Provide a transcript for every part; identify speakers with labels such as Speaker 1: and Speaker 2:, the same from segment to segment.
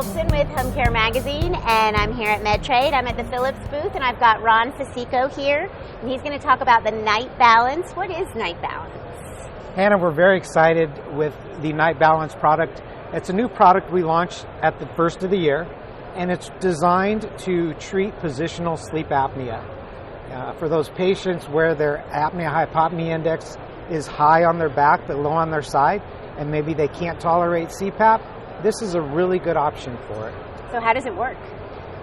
Speaker 1: Wolfson with Home Care Magazine, and I'm here at MedTrade. I'm at the Philips booth, and I've got Ron Fasico here, and he's going to talk about the NightBalance. What is NightBalance?
Speaker 2: Hannah, we're very excited with the NightBalance product. It's a new product we launched at the first of the year, and it's designed to treat positional sleep apnea. For those patients where their apnea-hypopnea index is high on their back but low on their side, and maybe they can't tolerate CPAP, this is a really good option for it.
Speaker 1: So how does it work?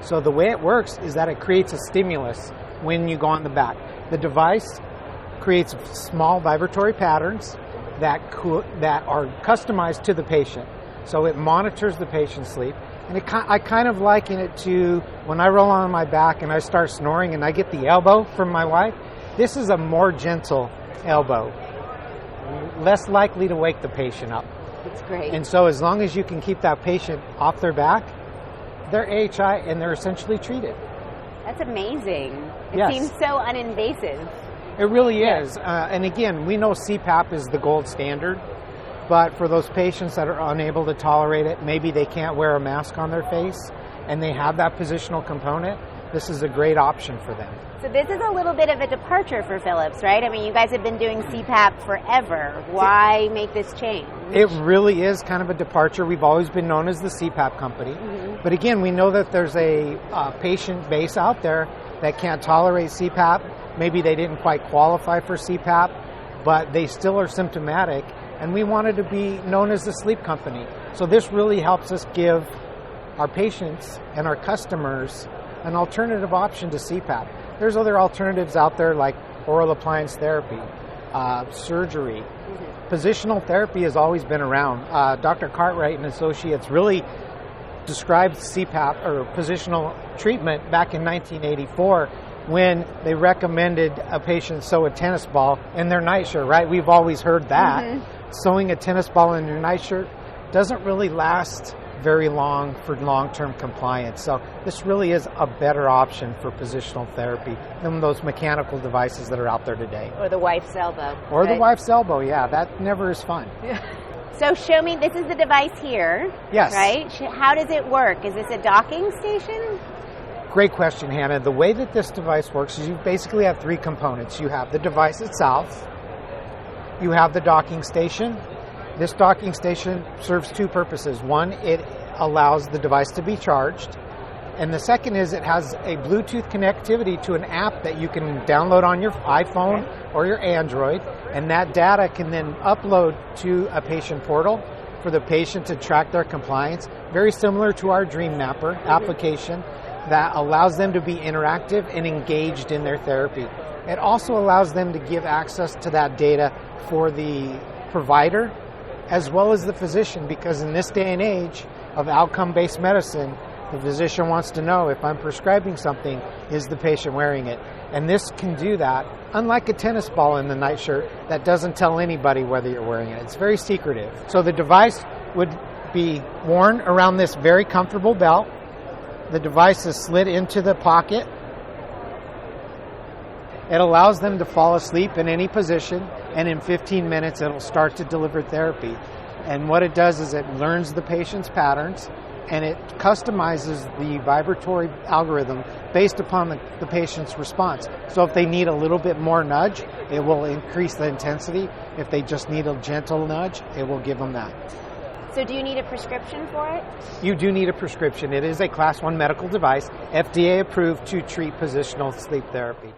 Speaker 2: So the way it works is that it creates a stimulus when you go on the back. The device creates small vibratory patterns that are customized to the patient. So it monitors the patient's sleep. And I kind of liken it to when I roll on my back and I start snoring and I get the elbow from my wife. This is a more gentle elbow, less likely to wake the patient up.
Speaker 1: That's great.
Speaker 2: And so as long as you can keep that patient off their back, they're AHI and they're essentially treated.
Speaker 1: That's amazing. It
Speaker 2: Yes.
Speaker 1: seems so uninvasive.
Speaker 2: It really is. And again, we know CPAP is the gold standard, but for those patients that are unable to tolerate it, maybe they can't wear a mask on their face, and they have that positional component, this is a great option for them.
Speaker 1: So this is a little bit of a departure for Philips, right? I mean, you guys have been doing CPAP forever. Why make this change?
Speaker 2: It really is kind of a departure. We've always been known as the CPAP company. But again, we know that there's a patient base out there that can't tolerate CPAP. Maybe they didn't quite qualify for CPAP, but they still are symptomatic. And we wanted to be known as the sleep company. So this really helps us give our patients and our customers an alternative option to CPAP. There's other alternatives out there like oral appliance therapy, surgery. Positional therapy has always been around. Dr. Cartwright and Associates really described CPAP or positional treatment back in 1984 when they recommended a patient sew a tennis ball in their nightshirt, right? We've always heard that. Sewing a tennis ball in your nightshirt doesn't really last very long for long-term compliance. So this really is a better option for positional therapy than those mechanical devices that are out there today.
Speaker 1: Or the wife's elbow.
Speaker 2: Or
Speaker 1: right?
Speaker 2: the wife's elbow, yeah, that never is fun.
Speaker 1: So show me, this is the device here,
Speaker 2: Yes.
Speaker 1: right? How does it work? Is this a docking station?
Speaker 2: Great question, Hannah. The way that this device works is you basically have three components. You have the device itself, you have the docking station. This docking station serves two purposes. One, it allows the device to be charged. And the second is it has a Bluetooth connectivity to an app that you can download on your iPhone or your Android. And that data can then upload to a patient portal for the patient to track their compliance. Very similar to our Dream Mapper application that allows them to be interactive and engaged in their therapy. It also allows them to give access to that data for the provider as well as the physician, because in this day and age of outcome-based medicine, the physician wants to know if I'm prescribing something, is the patient wearing it? And this can do that, unlike a tennis ball in the nightshirt that doesn't tell anybody whether you're wearing it. It's very secretive. So the device would be worn around this very comfortable belt. The device is slid into the pocket. It allows them to fall asleep in any position, and in 15 minutes it'll start to deliver therapy. And what it does is it learns the patient's patterns, and it customizes the vibratory algorithm based upon the patient's response. So if they need a little bit more nudge, it will increase the intensity. If they just need a gentle nudge, it will give them that.
Speaker 1: So do you need a prescription for it?
Speaker 2: You do need a prescription. It is a Class 1 medical device, FDA approved to treat positional sleep therapy.